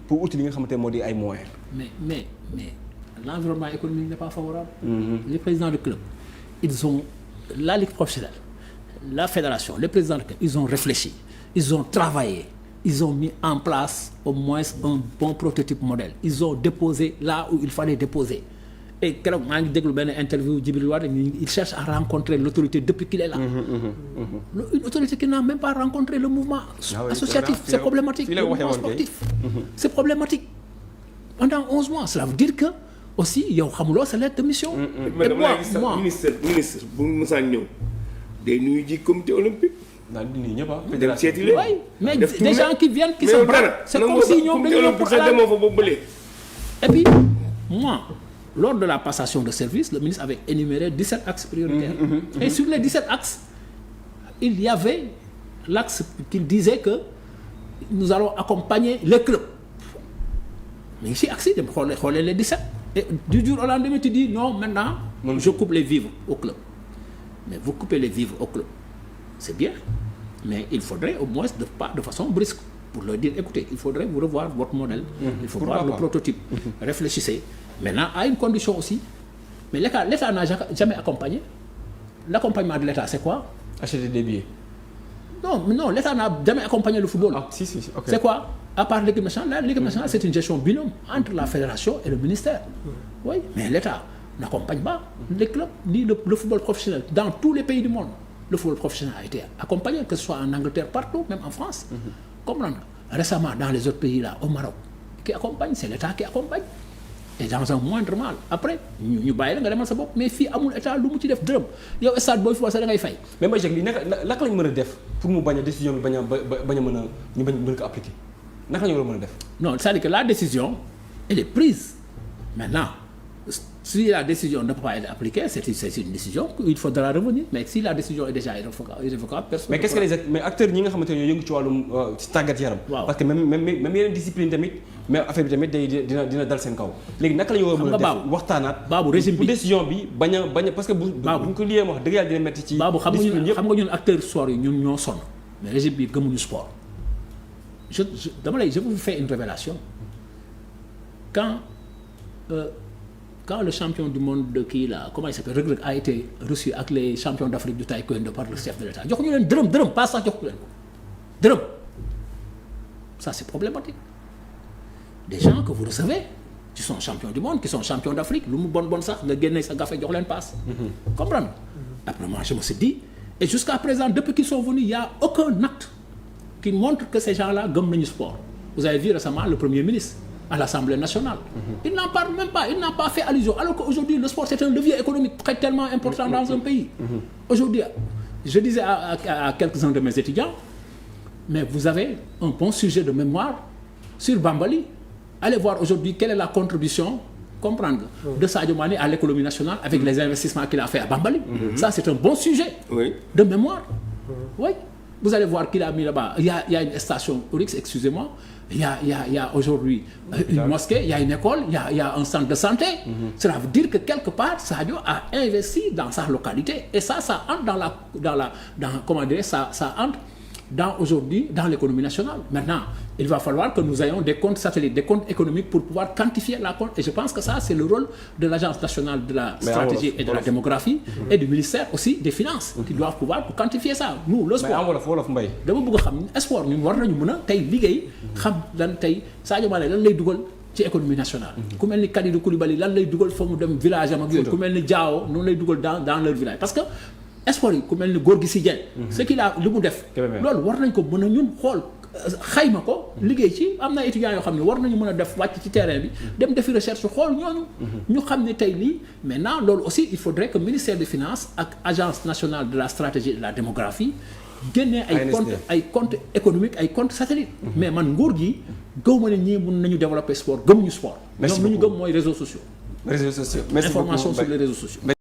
pour outil li nga xamante ne moo di ay moyens. mais l'environnement économique n'est pas favorable. Les présidents de club ils ont la ligue professionnelle la fédération les présidents de club ils ont réfléchi ils ont travaillé ils ont mis en place au moins un bon prototype modèle ils ont déposé là où il fallait déposer et keroog maa ngi déglu benn interview Djibril Wade il cherche à rencontrer l'autorité depuis qu'il est là. Une autorité qui n'a même pas rencontré le mouvement associatif c'est problématique le mouvement sportif c'est problématique pendant 11 mois cela veut dire que aussi yow xamuloo sa lettre de mission. mais dama gis ministre bu mu musaan ñëw day nuyu ji comité olympique. daal di nuyu ñëpp ah. dem seeti leen oui mais des gens qui viennent qui se battent c'est comme si ñoom dañu ñëw pour demoo fa boobu ba léegi. et puis moi lors de la passation de service le ministre avait énuméré 17 axes prioritaires. Et sur les 17 axes il y avait l'axe qu'il disait que nous allons accompagner les clubs mais ici axe yi dem xoolee les 17 et du jour au lendemain tu dis non maintenant je coupe les vivres au club mais vous coupez les vivres au club c'est bien mais il faudrait au moins pas de façon brusque pour leur dire écoutez il faudrait vous revoir votre modèle. Il faut voir le prototype. Réfléchissez maintenant à une condition aussi mais l'État n'a jamais accompagné l'accompagnement de l'État c'est quoi? Acheter des billets. Non l'État n'a jamais accompagné le football. Si ok. C'est quoi? À part l'équipe nationale l'équipe nationale c'est une gestion binôme entre la fédération et le ministère. Oui mais l'État n'accompagne pas les clubs ni le football professionnel dans tous les pays du monde. Le football professionnel a été accompagné que ce soit en Angleterre partout même en France. Comprendre récemment dans les autres pays là au Maroc qui accompagne c'est l'État qui accompagne et dans un moindre mal après ñu bàyyi la nga demal sa bopp mais fii amul État lu mu ci def dërëm yow stade booy football sax da ngay fay. mais Mbaye Jacques lii naka lañ mën a def pour mu bañ a décision bi bañ a mën a ñu mën ko appliquer naka la ñu war a mën a def. non c'est-à-dire que la décision elle est prise maintenant si la décision ne peut pas être appliquée c'est une décision il faudra revenir mais si la décision est déjà irrévocable personne. mais qu'est-ce que mais acteurs ñi nga xamante ne ñoo yëngu ci wàllum ci tàggat yaram. waaw parce que même yeneen discipline tamit mais affaire bi tamit dina dal seen kaw. léegi naka la ñu war a mën a def waxtaanaat. baabu régime bi bu décision bi bañ a parce que bu ñu ko liyee wax dëgg yàlla dina metti ci. baabu xam nga ñun acteurs sport yi ñun ñoo sonn mais régime bi gëmuñu sport je vous fais une révélation quand le champion du monde de kii là comment il s'appelle Reug Reug a été reçu ak les champions d'Afrique du taekwondo par le chef de l'État joxuñu leen dërëm pas sax joxuñu leen ko dërëm ça c'est problématique des gens que vous recevez qui sont champions du monde qui sont champions d'Afrique lu mu bon sax nga génne sa gafe jox leen passe. comprendre après moi je me suis dit et jusqu'à présent depuis qu'ils sont venus il y a aucun acte qui montre que ces gens-là gëm nañu sport vous avez vu récemment le premier ministre à l'Assemblée nationale. Il n'en parle même pas, il n'a pas fait allusion alors qu'aujourd'hui le sport c'est un levier économique tellement important dans un pays. Aujourd'hui, je disais à quelques-uns de mes étudiants, mais vous avez un bon sujet de mémoire sur Bambali. Allez voir aujourd'hui quelle est la contribution, comprendre, de Sadio Mané à l'économie nationale avec les investissements qu'il a fait à Bambali. Ça c'est un bon sujet de mémoire. Oui. Vous allez voir qu'il a mis là-bas, il y a une station Oryx, excusez-moi, il y a aujourd'hui une mosquée, il y a une école, il y a un centre de santé. Cela veut dire que quelque part Sadio a investi dans sa localité et ça entre ça entre aujourd'hui dans l'économie nationale. Maintenant, il va falloir que nous ayons des comptes satellites, des comptes économiques pour pouvoir quantifier la compte et je pense que ça c'est le rôle de l'Agence nationale de la stratégie et de la démographie et du ministère aussi des finances qui doivent pouvoir quantifier ça. Nous le sport wolof Mbaye dama bëgg a xam sport ñun war nañu mën a tey liggéey xam lan tey Sadio Mané lan lay dugal ci économie nationale. ku mel ni Kalidou Koulibaly lan lay dugal fa mu dem village am ak yooyu ku mel ni Diao noonu lay dugal dans leur village parce que sport yi ku mel ni Gorgui Sy Dieng ce qu'il a lu mu def loolu war nañ ko mën a ñun xool xayma ko liggéey ci am na étudiants yoo xam ne war nañu mën a def wàcc ci terrain bi dem defi recherche xool ñooñu ñu xam ne tey lii maintenant loolu aussi il faudrait que ministère des finances ak agence nationale de la stratégie et de la démographie génnee ay comptes économiques ay comptes satellites mais man nguur gi gëw ma ne ñii mën nañu développer sport gëmuñu sport ñoom lu ñu gëm mooy réseaux sociaux information sur les réseaux sociaux